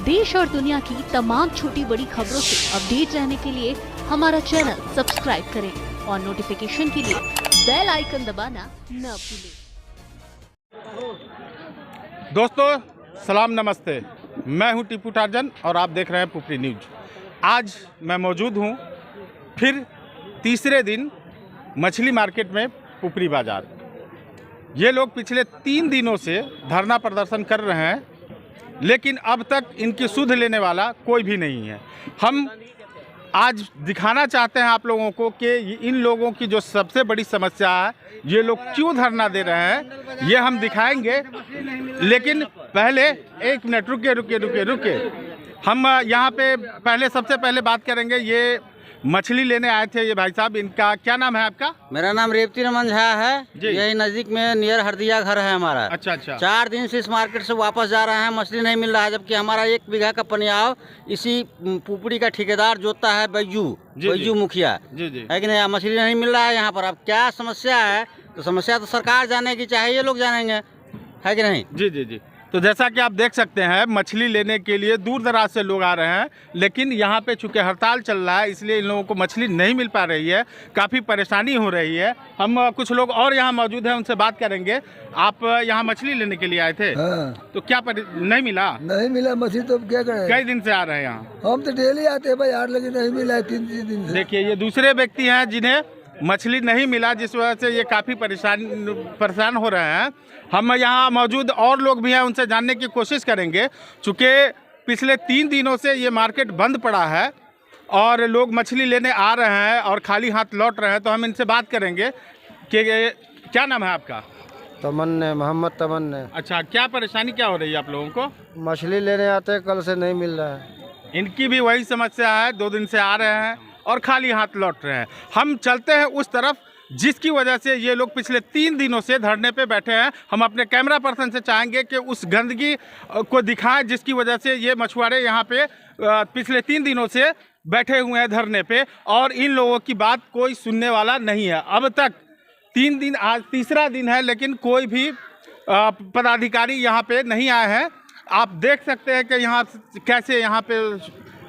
देश और दुनिया की तमाम छोटी बड़ी खबरों से अपडेट रहने के लिए हमारा चैनल सब्सक्राइब करें और नोटिफिकेशन के लिए बेल आइकन दबाना न भूलें। दोस्तों सलाम नमस्ते, मैं हूं टीपू टार्जन और आप देख रहे हैं पुपरी न्यूज। आज मैं मौजूद हूं फिर तीसरे दिन मछली मार्केट में पुपरी बाज़ार। ये लोग पिछले 3 दिनों से धरना प्रदर्शन कर रहे हैं, लेकिन अब तक इनकी सुध लेने वाला कोई भी नहीं है। हम आज दिखाना चाहते हैं आप लोगों को कि इन लोगों की जो सबसे बड़ी समस्या है, ये लोग क्यों धरना दे रहे हैं, ये हम दिखाएंगे। लेकिन पहले 1 मिनट रुके। हम यहाँ पे सबसे पहले बात करेंगे। ये मछली लेने आए थे ये भाई साहब, इनका क्या नाम है आपका? मेरा नाम रेवती रमन झा है। यही नज़दीक में नियर हरदिया घर है हमारा। अच्छा। 4 दिन से इस मार्केट से वापस जा रहे हैं, मछली नहीं मिल रहा है। जबकि हमारा 1 बीघा का पनियाव इसी पुपरी का ठेकेदार जोतता है, बैजू मुखिया है कि नहीं। मछली नहीं मिल रहा है यहाँ पर। अब क्या समस्या है, तो समस्या तो सरकार जाने की चाहिए, ये लोग जानेंगे, है कि नहीं। जी। तो जैसा कि आप देख सकते हैं, मछली लेने के लिए दूर दराज से लोग आ रहे हैं, लेकिन यहाँ पे चूँकि हड़ताल चल रहा है, इसलिए इन लोगों को मछली नहीं मिल पा रही है, काफ़ी परेशानी हो रही है। हम कुछ लोग और यहाँ मौजूद हैं, उनसे बात करेंगे। आप यहाँ मछली लेने के लिए आए थे? हाँ। तो क्या नहीं मिला? नहीं मिला मछली, तो क्या करें। कई दिन से आ रहे हैं यहाँ? हम तो डेली आते हैं भाई यार, लेकिन नहीं मिला 3 दिन से। देखिए, ये दूसरे व्यक्ति हैं जिन्हें मछली नहीं मिला, जिस वजह से ये काफ़ी परेशान हो रहे हैं। हम यहाँ मौजूद और लोग भी हैं, उनसे जानने की कोशिश करेंगे। चूँकि पिछले 3 दिनों से ये मार्केट बंद पड़ा है और लोग मछली लेने आ रहे हैं और खाली हाथ लौट रहे हैं, तो हम इनसे बात करेंगे कि क्या नाम है आपका? तमन्ने, मोहम्मद तमन्ने। अच्छा, क्या परेशानी क्या हो रही है आप लोगों को? मछली लेने आते हैं, कल से नहीं मिल रहा है। इनकी भी वही समस्या है, 2 दिन से आ रहे हैं और खाली हाथ लौट रहे हैं। हम चलते हैं उस तरफ जिसकी वजह से ये लोग पिछले 3 दिनों से धरने पे बैठे हैं। हम अपने कैमरा पर्सन से चाहेंगे कि उस गंदगी को दिखाएं जिसकी वजह से ये मछुआरे यहाँ पे पिछले 3 दिनों से बैठे हुए हैं धरने पे, और इन लोगों की बात कोई सुनने वाला नहीं है। अब तक 3 दिन, आज तीसरा दिन है, लेकिन कोई भी पदाधिकारी यहाँ पे नहीं आए हैं। आप देख सकते हैं कि कैसे यहाँ पे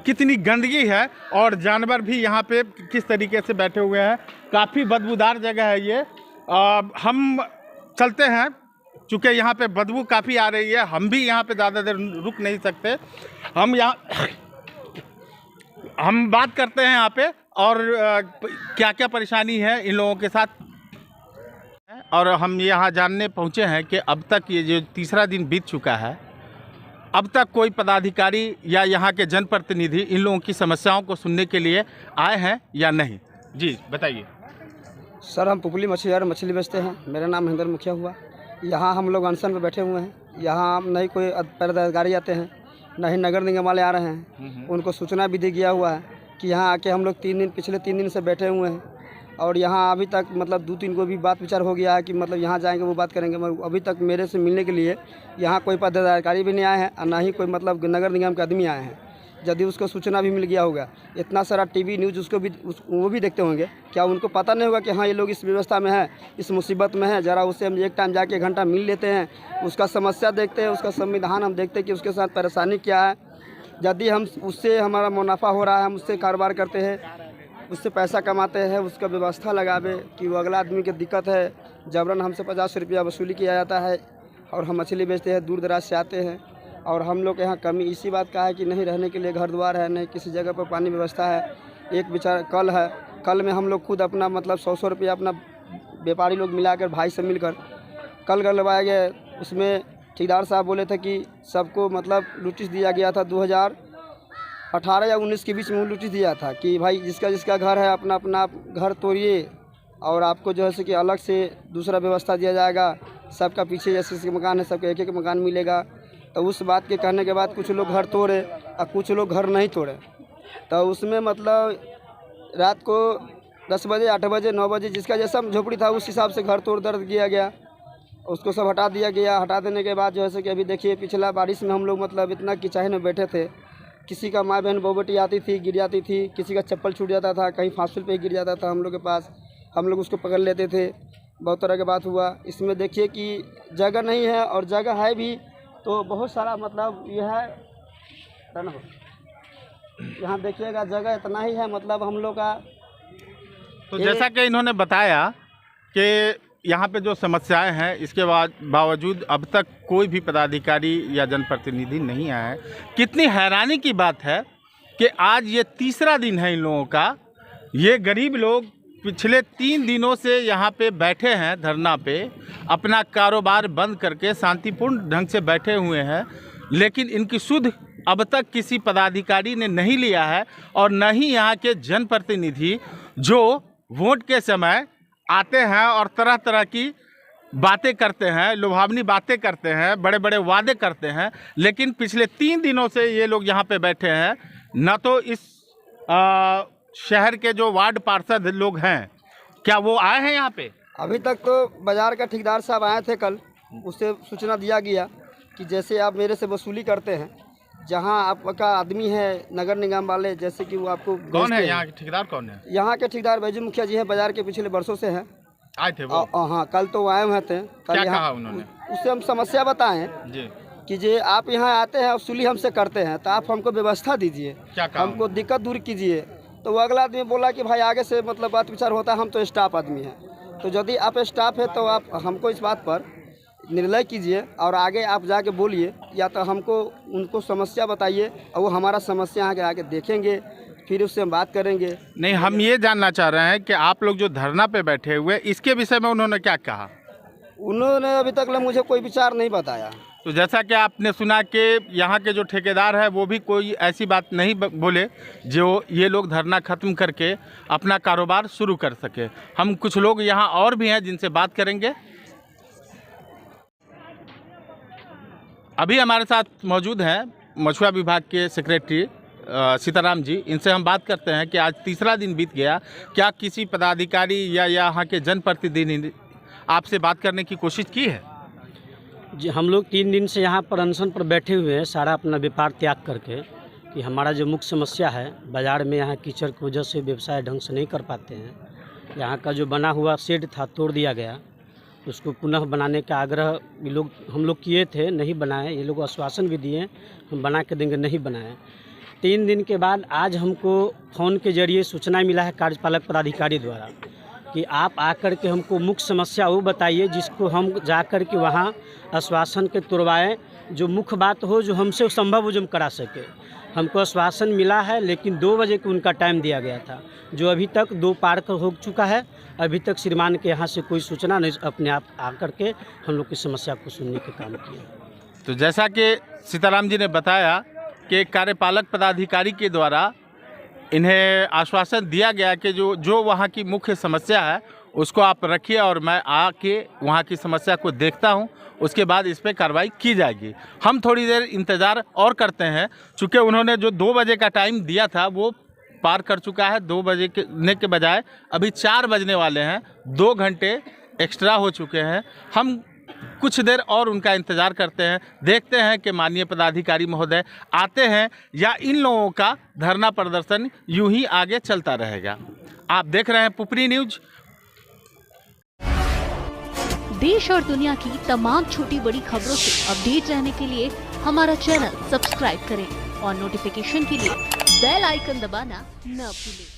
कितनी गंदगी है और जानवर भी यहाँ पे किस तरीके से बैठे हुए हैं। काफ़ी बदबूदार जगह है ये। हम चलते हैं, चूँकि यहाँ पे बदबू काफ़ी आ रही है, हम भी यहाँ पे ज़्यादा देर रुक नहीं सकते। हम बात करते हैं यहाँ पे और क्या क्या परेशानी है इन लोगों के साथ। और हम यहाँ जानने पहुँचे हैं कि अब तक ये जो तीसरा दिन बीत चुका है, अब तक कोई पदाधिकारी या यहाँ के जनप्रतिनिधि इन लोगों की समस्याओं को सुनने के लिए आए हैं या नहीं। जी बताइए। सर, हम पुपली मछली बेचते हैं। मेरा नाम महेंद्र मुखिया हुआ। यहाँ हम लोग अनशन पर बैठे हुए हैं। यहाँ नहीं कोई पदाधिकारी आते हैं, न ही नगर निगम वाले आ रहे हैं। उनको सूचना भी दी गया हुआ है कि यहाँ आके हम लोग पिछले 3 दिन से बैठे हुए हैं, और यहाँ अभी तक मतलब 2-3 को भी बात विचार हो गया है कि मतलब यहाँ जाएंगे, वो बात करेंगे, मगर अभी तक मेरे से मिलने के लिए यहाँ कोई पदाधिकारी भी नहीं आए हैं और ना ही कोई मतलब नगर निगम के आदमी आए हैं। यदि उसको सूचना भी मिल गया होगा, इतना सारा टीवी न्यूज़ वो भी देखते होंगे, क्या उनको पता नहीं होगा कि हाँ ये लोग इस व्यवस्था में है, इस मुसीबत में है। ज़रा उससे हम एक टाइम जाके 1 घंटा मिल लेते हैं, उसका समस्या देखते हैं, उसका संविधान हम देखते हैं कि उसके साथ परेशानी क्या है। यदि हम उससे हमारा मुनाफा हो रहा है, हम उससे कारोबार करते हैं, उससे पैसा कमाते हैं, उसका व्यवस्था लगावे कि वो अगला आदमी की दिक्कत है। जबरन हमसे 50 रुपया वसूली किया जाता है और हम मछली बेचते हैं, दूर दराज से आते हैं। और हम लोग यहाँ कमी इसी बात का है कि नहीं रहने के लिए घर द्वार है, नहीं किसी जगह पर पानी व्यवस्था है। एक बेचारा कल है, कल में हम लोग खुद अपना मतलब 100 रुपया अपना व्यापारी लोग मिलाकर भाई से मिलकर कल गलवाया गया। उसमें ठेकेदार साहब बोले थे कि सबको मतलब नोटिस दिया गया था 2018 या 19 के बीच में नोटिस दिया था कि भाई जिसका घर है अपना अपना घर तोड़िए, और आपको जो है सो कि अलग से दूसरा व्यवस्था दिया जाएगा। सबका पीछे जैसे मकान है, सबका एक मकान मिलेगा। तो उस बात के कहने के बाद कुछ लोग घर तोड़े और कुछ लोग घर नहीं तोड़े। तो उसमें मतलब रात को 10 बजे, 8 बजे, 9 बजे जिसका जैसा झोपड़ी था उस हिसाब से घर तोड़ किया गया, उसको सब हटा दिया गया। हटा देने के बाद जो है सो कि अभी देखिए पिछला बारिश में हम लोग मतलब इतना किचाहे में बैठे थे। किसी का माँ बहन बहू बेटी आती थी, गिर जाती थी, किसी का चप्पल छूट जाता था, कहीं फांसुल पे गिर जाता था हम लोग के पास, हम लोग उसको पकड़ लेते थे। बहुत तरह की बात हुआ। इसमें देखिए कि जगह नहीं है, और जगह है भी तो बहुत सारा मतलब यह है टर्न हो। यहाँ देखिएगा जगह इतना ही है, मतलब हम लोग का तो जैसा कि इन्होंने बताया कि यहाँ पे जो समस्याएं हैं इसके बावजूद अब तक कोई भी पदाधिकारी या जनप्रतिनिधि नहीं आया है। कितनी हैरानी की बात है कि आज ये तीसरा दिन है इन लोगों का। ये गरीब लोग पिछले 3 दिनों से यहाँ पे बैठे हैं धरना पे, अपना कारोबार बंद करके शांतिपूर्ण ढंग से बैठे हुए हैं, लेकिन इनकी सुध अब तक किसी पदाधिकारी ने नहीं लिया है और न ही यहाँ के जनप्रतिनिधि जो वोट के समय आते हैं और तरह तरह की बातें करते हैं, लुभावनी बातें करते हैं, बड़े बड़े वादे करते हैं, लेकिन पिछले 3 दिनों से ये लोग यहाँ पे बैठे हैं। न तो इस शहर के जो वार्ड पार्षद लोग हैं, क्या वो आए हैं यहाँ पे? अभी तक तो बाजार का ठेकेदार साहब आए थे कल, उससे सूचना दिया गया कि जैसे आप मेरे से वसूली करते हैं, जहां आपका आदमी है नगर निगम वाले, जैसे कि वो आपको कौन है यहाँ के ठेकेदार? कौन है यहाँ के ठेकेदार? बैजू मुखिया जी हैं, बाजार के पिछले वर्षों से हैं। आए थे वो? हाँ, कल तो आए हुए थे। क्या कहा उन्होंने? उससे हम समस्या बताएं जी कि जे आप यहाँ आते हैं वसूली हमसे करते हैं, तो आप हमको व्यवस्था दीजिए, क्या कहा? हमको दिक्कत दूर कीजिए। तो वो अगला आदमी बोला कि भाई आगे से मतलब बात विचार होता है, हम तो स्टाफ आदमी हैं। तो यदि आप स्टाफ है तो आप हमको इस बात पर निर्णय कीजिए और आगे आप जाके बोलिए, या तो हमको उनको समस्या बताइए और वो हमारा समस्या आगे आके देखेंगे, फिर उससे हम बात करेंगे। नहीं, हम ये जानना चाह रहे हैं कि आप लोग जो धरना पे बैठे हुए, इसके विषय में उन्होंने क्या कहा? उन्होंने अभी तक मुझे कोई विचार नहीं बताया। तो जैसा कि आपने सुना कि यहाँ के जो ठेकेदार है वो भी कोई ऐसी बात नहीं बोले जो ये लोग धरना खत्म करके अपना कारोबार शुरू कर सके। हम कुछ लोग यहाँ और भी हैं जिनसे बात करेंगे। अभी हमारे साथ मौजूद हैं मछुआ विभाग के सेक्रेटरी सीताराम जी। इनसे हम बात करते हैं कि आज तीसरा दिन बीत गया, क्या किसी पदाधिकारी या यहाँ के जनप्रतिनिधि ने आपसे बात करने की कोशिश की है? जी, हम लोग 3 दिन से यहाँ पर अनशन पर बैठे हुए हैं, सारा अपना व्यापार त्याग करके, कि हमारा जो मुख्य समस्या है बाज़ार में यहाँ कीचड़ की वजह से व्यवसाय ढंग से नहीं कर पाते हैं। यहाँ का जो बना हुआ शेड था तोड़ दिया गया, उसको पुनः बनाने का आग्रह हम लोग किए थे, नहीं बनाए। ये लोग आश्वासन भी दिए हम बना के देंगे, नहीं बनाए। 3 दिन के बाद आज हमको फ़ोन के जरिए सूचना मिला है कार्यपालक पदाधिकारी द्वारा कि आप आकर के हमको मुख्य समस्या वो बताइए जिसको हम जाकर के वहाँ आश्वासन के तोड़वाएं, जो मुख्य बात हो, जो हमसे संभव हो, जो हम करा सके। हमको आश्वासन मिला है, लेकिन 2 बजे को उनका टाइम दिया गया था, जो अभी तक 2 पार हो चुका है। अभी तक श्रीमान के यहाँ से कोई सूचना नहीं, अपने आप आकर के हम लोग की समस्या को सुनने के काम किया। तो जैसा कि सीताराम जी ने बताया कि कार्यपालक पदाधिकारी के द्वारा इन्हें आश्वासन दिया गया कि जो वहाँ की मुख्य समस्या है उसको आप रखिए और मैं आके वहाँ की समस्या को देखता हूँ, उसके बाद इस पर कार्रवाई की जाएगी। हम थोड़ी देर इंतज़ार और करते हैं, चूँकि उन्होंने जो 2 बजे का टाइम दिया था वो पार कर चुका है। 2 बजे के बजाय अभी 4 बजने वाले हैं, 2 घंटे एक्स्ट्रा हो चुके हैं। हम कुछ देर और उनका इंतज़ार करते हैं, देखते हैं कि माननीय पदाधिकारी महोदय आते हैं या इन लोगों का धरना प्रदर्शन यूं ही आगे चलता रहेगा। आप देख रहे हैं पुपरी न्यूज। देश और दुनिया की तमाम छोटी बड़ी खबरों से अपडेट रहने के लिए हमारा चैनल सब्सक्राइब करें और नोटिफिकेशन के लिए बेल आइकन दबाना न भूलें।